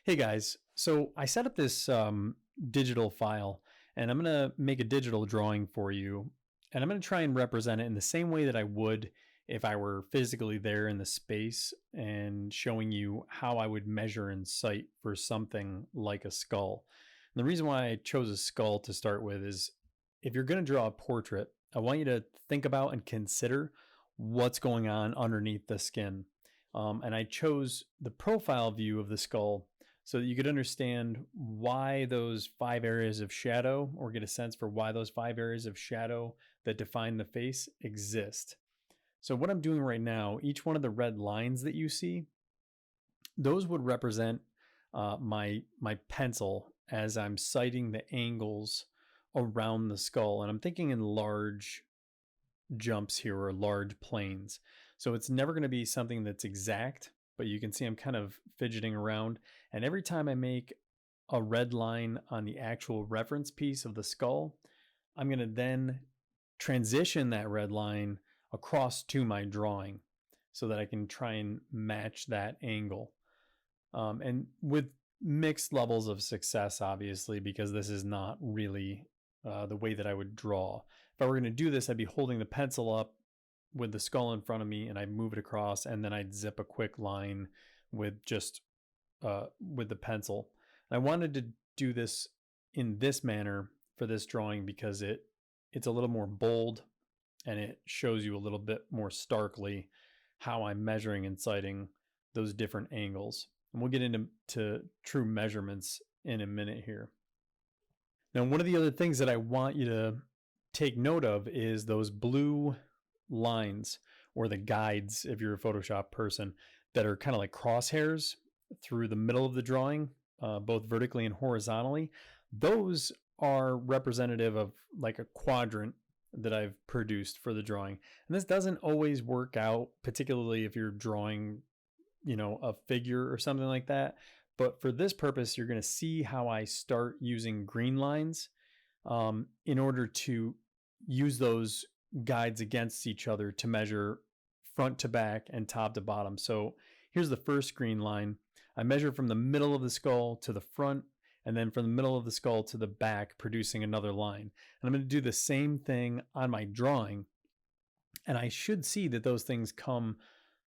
Hey guys, so I set up this digital file and I'm going to make a digital drawing for you. And I'm going to try and represent it in the same way that I would if I were physically there in the space and showing you how I would measure and cite for something like a skull. And the reason why I chose a skull to start with is if you're going to draw a portrait, I want you to think about and consider what's going on underneath the skin. And I chose the profile view of the skull so that you could understand why those 5 areas of shadow, or get a sense for why those 5 areas of shadow that define the face exist. So what I'm doing right now, each one of the red lines that you see, those would represent my pencil as I'm citing the angles around the skull. And I'm thinking in large jumps here, or large planes. So it's never going to be something that's exact, but you can see I'm kind of fidgeting around. And every time I make a red line on the actual reference piece of the skull, I'm going to then transition that red line across to my drawing so that I can try and match that angle. And with mixed levels of success, obviously, because this is not really the way that I would draw. If I were going to do this, I'd be holding the pencil up with the skull in front of me and I'd move it across, and then I'd zip a quick line with just with the pencil. And I wanted to do this in this manner for this drawing because it's a little more bold and it shows you a little bit more starkly how I'm measuring and citing those different angles. And we'll get into true measurements in a minute here. Now, one of the other things that I want you to take note of is those blue lines, or the guides if you're a Photoshop person, that are kind of like crosshairs through the middle of the drawing, both vertically and horizontally. Those are representative of like a quadrant that I've produced for the drawing. And this doesn't always work out, particularly if you're drawing, a figure or something like that. But for this purpose, you're going to see how I start using green lines in order to use those guides against each other to measure front to back and top to bottom. So here's the first green line. I measure from the middle of the skull to the front, and then from the middle of the skull to the back, producing another line. And I'm going to do the same thing on my drawing. And I should see that those things come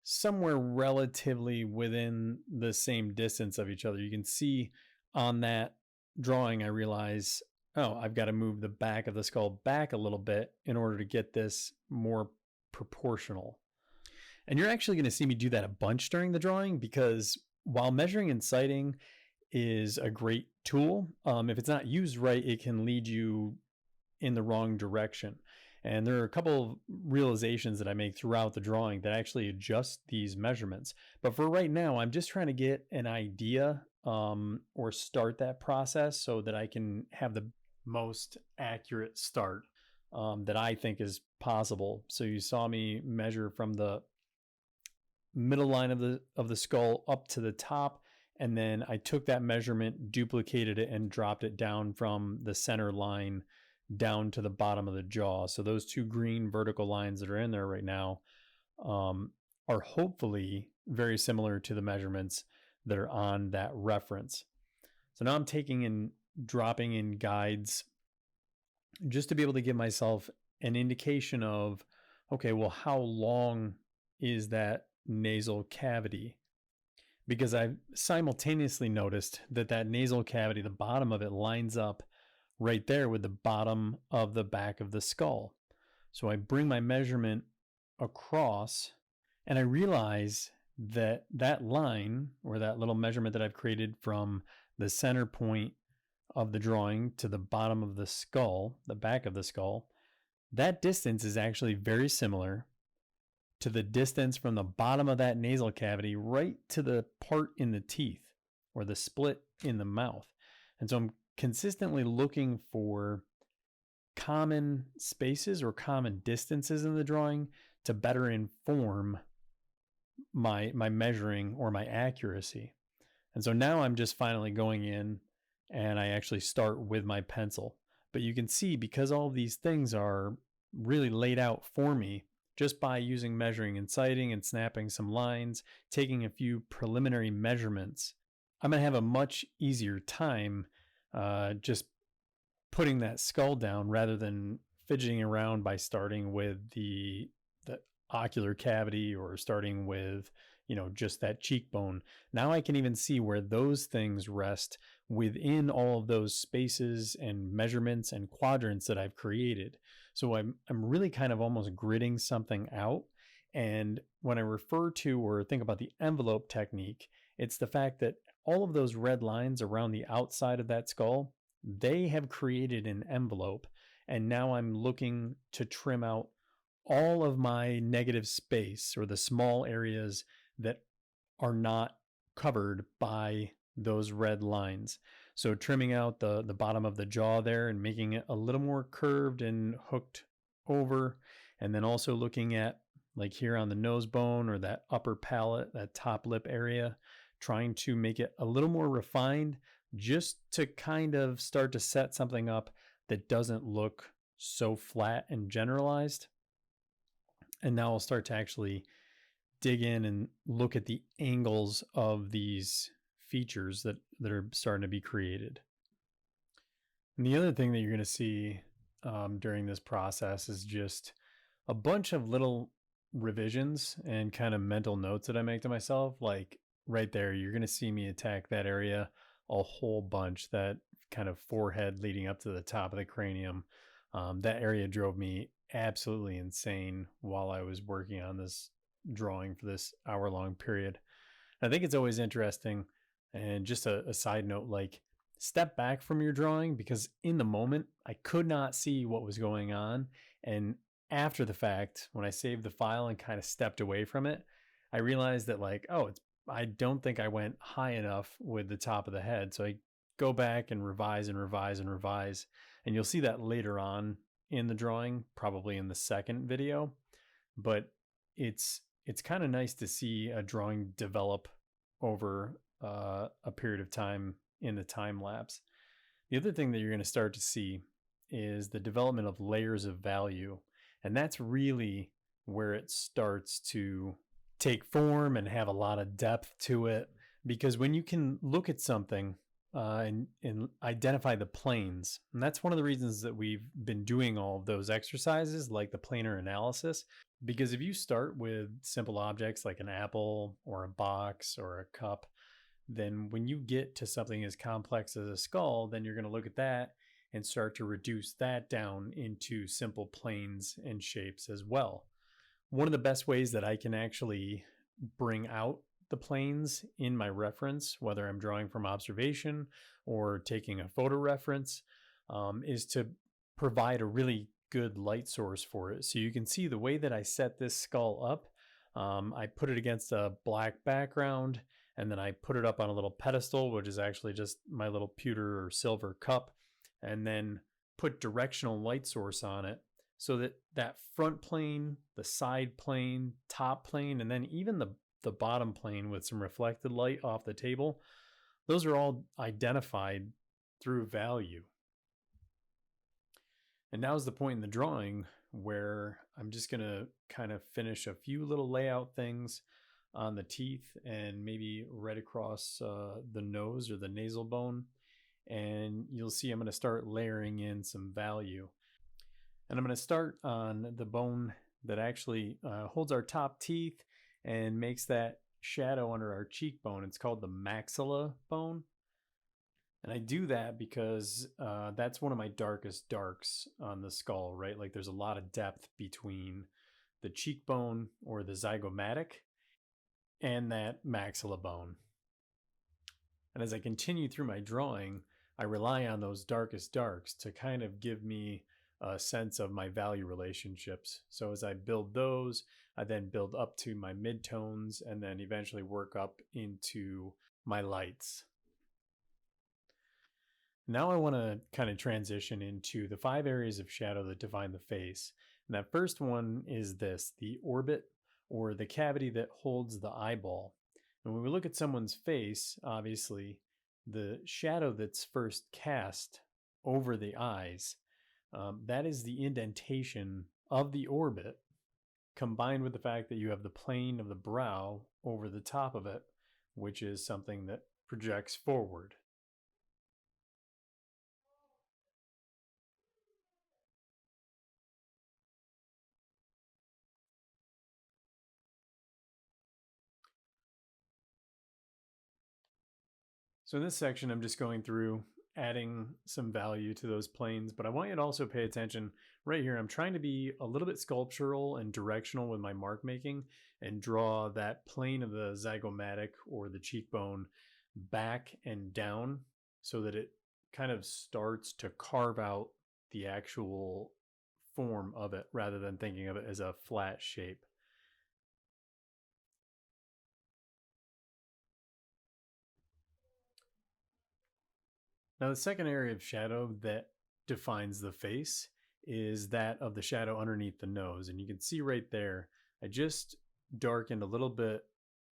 somewhere relatively within the same distance of each other. You can see on that drawing, I realize, oh, I've got to move the back of the skull back a little bit in order to get this more proportional. And you're actually going to see me do that a bunch during the drawing, because while measuring and citing is a great tool, if it's not used right, it can lead you in the wrong direction. And there are a couple of realizations that I make throughout the drawing that actually adjust these measurements. But for right now, I'm just trying to get an idea or start that process so that I can have the most accurate start that I think is possible. So you saw me measure from the middle line of the skull up to the top, and then I took that measurement, duplicated it, and dropped it down from the center line down to the bottom of the jaw. So those two green vertical lines that are in there right now are hopefully very similar to the measurements that are on that reference. So now I'm taking and dropping in guides just to be able to give myself an indication of, okay, well, how long is that nasal cavity? Because I've simultaneously noticed that nasal cavity, the bottom of it, lines up right there with the bottom of the back of the skull. So I bring my measurement across and I realize that line, or that little measurement that I've created from the center point of the drawing to the bottom of the skull, the back of the skull, that distance is actually very similar to the distance from the bottom of that nasal cavity right to the part in the teeth, or the split in the mouth. And so I'm consistently looking for common spaces or common distances in the drawing to better inform my measuring or my accuracy. And so now I'm just finally going in and I actually start with my pencil. But you can see, because all of these things are really laid out for me, just by using measuring and citing and snapping some lines, taking a few preliminary measurements I'm going to have a much easier time just putting that skull down rather than fidgeting around by starting with the ocular cavity or starting with just that cheekbone. Now I can even see where those things rest within all of those spaces and measurements and quadrants that I've created. So I'm really kind of almost gridding something out. And when I refer to or think about the envelope technique, it's the fact that all of those red lines around the outside of that skull, they have created an envelope. And now I'm looking to trim out all of my negative space or the small areas that are not covered by those red lines. So trimming out the bottom of the jaw there and making it a little more curved and hooked over. And then also looking at like here on the nose bone or that upper palate, that top lip area, trying to make it a little more refined just to kind of start to set something up that doesn't look so flat and generalized. And now I'll start to actually dig in and look at the angles of these features that are starting to be created. And the other thing that you're going to see during this process is just a bunch of little revisions and kind of mental notes that I make to myself. Like right there, you're going to see me attack that area a whole bunch, that kind of forehead leading up to the top of the cranium. That area drove me absolutely insane while I was working on this drawing for this hour-long period. I think it's always interesting, and just a side note, like step back from your drawing, because in the moment I could not see what was going on. And after the fact, when I saved the file and kind of stepped away from it, I realized that like, I don't think I went high enough with the top of the head. So I go back and revise and revise and revise. And you'll see that later on in the drawing, probably in the second video. But it's kind of nice to see a drawing develop over a period of time in the time lapse. The other thing that you're going to start to see is the development of layers of value. And that's really where it starts to take form and have a lot of depth to it. Because when you can look at something and identify the planes, and that's one of the reasons that we've been doing all of those exercises like the planar analysis. Because if you start with simple objects like an apple or a box or a cup, then when you get to something as complex as a skull, then you're going to look at that and start to reduce that down into simple planes and shapes as well. One of the best ways that I can actually bring out the planes in my reference, whether I'm drawing from observation or taking a photo reference, is to provide a really good light source for it. So you can see the way that I set this skull up. I put it against a black background, and then I put it up on a little pedestal, which is actually just my little pewter or silver cup, and then put directional light source on it so that that front plane, the side plane, top plane, and then even the bottom plane with some reflected light off the table, those are all identified through value. And now's the point in the drawing where I'm just going to kind of finish a few little layout things on the teeth and maybe right across the nose or the nasal bone. And you'll see I'm going to start layering in some value. And I'm going to start on the bone that actually holds our top teeth and makes that shadow under our cheekbone. It's called the maxilla bone. And I do that because that's one of my darkest darks on the skull, right? Like there's a lot of depth between the cheekbone or the zygomatic and that maxilla bone. And as I continue through my drawing, I rely on those darkest darks to kind of give me a sense of my value relationships. So as I build those, I then build up to my midtones and then eventually work up into my lights. Now I want to kind of transition into the 5 areas of shadow that define the face. And that first one is this, the orbit, or the cavity that holds the eyeball. And when we look at someone's face, obviously, the shadow that's first cast over the eyes, that is the indentation of the orbit, combined with the fact that you have the plane of the brow over the top of it, which is something that projects forward. So in this section, I'm just going through adding some value to those planes, but I want you to also pay attention right here. I'm trying to be a little bit sculptural and directional with my mark making and draw that plane of the zygomatic or the cheekbone back and down so that it kind of starts to carve out the actual form of it rather than thinking of it as a flat shape. Now, the second area of shadow that defines the face is that of the shadow underneath the nose. And you can see right there, I just darkened a little bit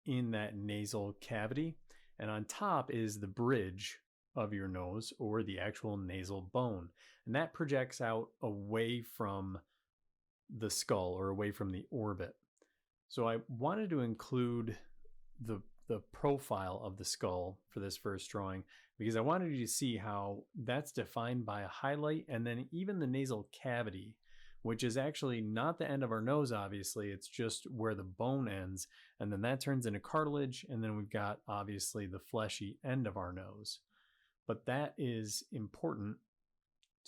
in that nasal cavity. And on top is the bridge of your nose or the actual nasal bone. And that projects out away from the skull or away from the orbit. So I wanted to include the the profile of the skull for this first drawing because I wanted you to see how that's defined by a highlight, and then even the nasal cavity, which is actually not the end of our nose, obviously, it's just where the bone ends, and then that turns into cartilage, and then we've got obviously the fleshy end of our nose. But that is important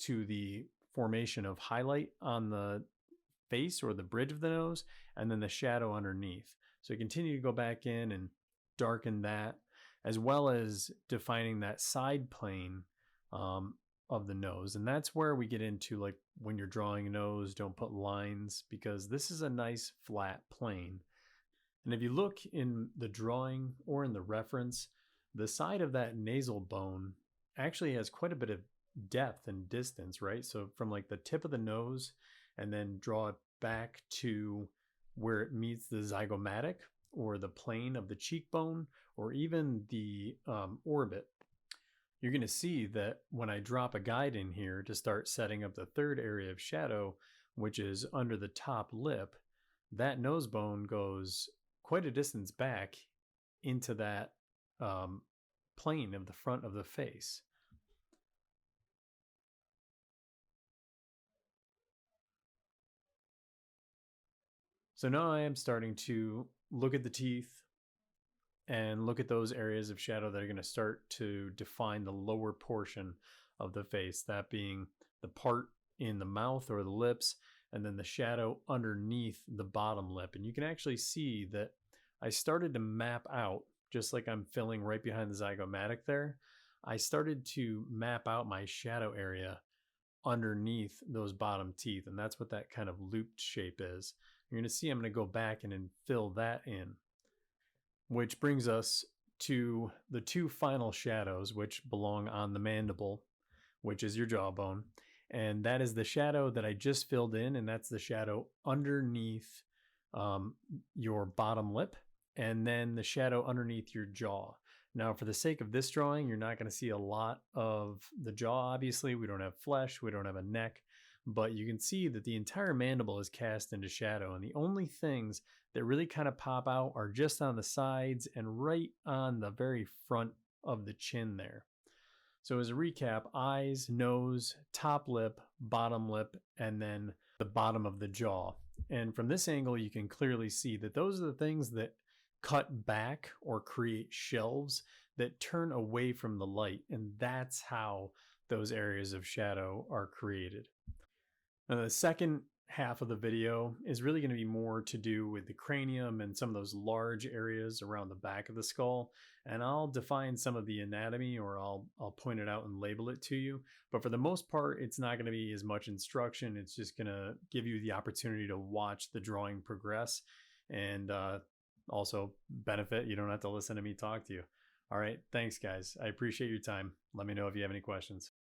to the formation of highlight on the face or the bridge of the nose, and then the shadow underneath. So continue to go back in and darken that, as well as defining that side plane of the nose. And that's where we get into, like, when you're drawing a nose, don't put lines because this is a nice flat plane. And if you look in the drawing or in the reference, the side of that nasal bone actually has quite a bit of depth and distance, right? So from like the tip of the nose and then draw it back to where it meets the zygomatic or the plane of the cheekbone or even the orbit, you're going to see that when I drop a guide in here to start setting up the third area of shadow, which is under the top lip, that nose bone goes quite a distance back into that plane of the front of the face. So now I am starting to look at the teeth and look at those areas of shadow that are going to start to define the lower portion of the face, that being the part in the mouth or the lips, and then the shadow underneath the bottom lip. And you can actually see that I started to map out, just like I'm filling right behind the zygomatic there, I started to map out my shadow area underneath those bottom teeth. And that's what that kind of looped shape is. You're going to see I'm going to go back and fill that in, which brings us to the two final shadows, which belong on the mandible, which is your jawbone. And that is the shadow that I just filled in, and that's the shadow underneath your bottom lip, and then the shadow underneath your jaw. Now, for the sake of this drawing, you're not going to see a lot of the jaw, obviously. We don't have flesh, we don't have a neck, but you can see that the entire mandible is cast into shadow, and the only things that really kind of pop out are just on the sides and right on the very front of the chin there. So as a recap, eyes, nose, top lip, and then the bottom of the jaw. And from this angle, you can clearly see that those are the things that cut back or create shelves that turn away from the light. And that's how those areas of shadow are created. Now, the second half of the video is really going to be more to do with the cranium and some of those large areas around the back of the skull. And I'll define some of the anatomy, or I'll point it out and label it to you. But for the most part, it's not going to be as much instruction. It's just going to give you the opportunity to watch the drawing progress and also benefit. You don't have to listen to me talk to you. All right. Thanks, guys. I appreciate your time. Let me know if you have any questions.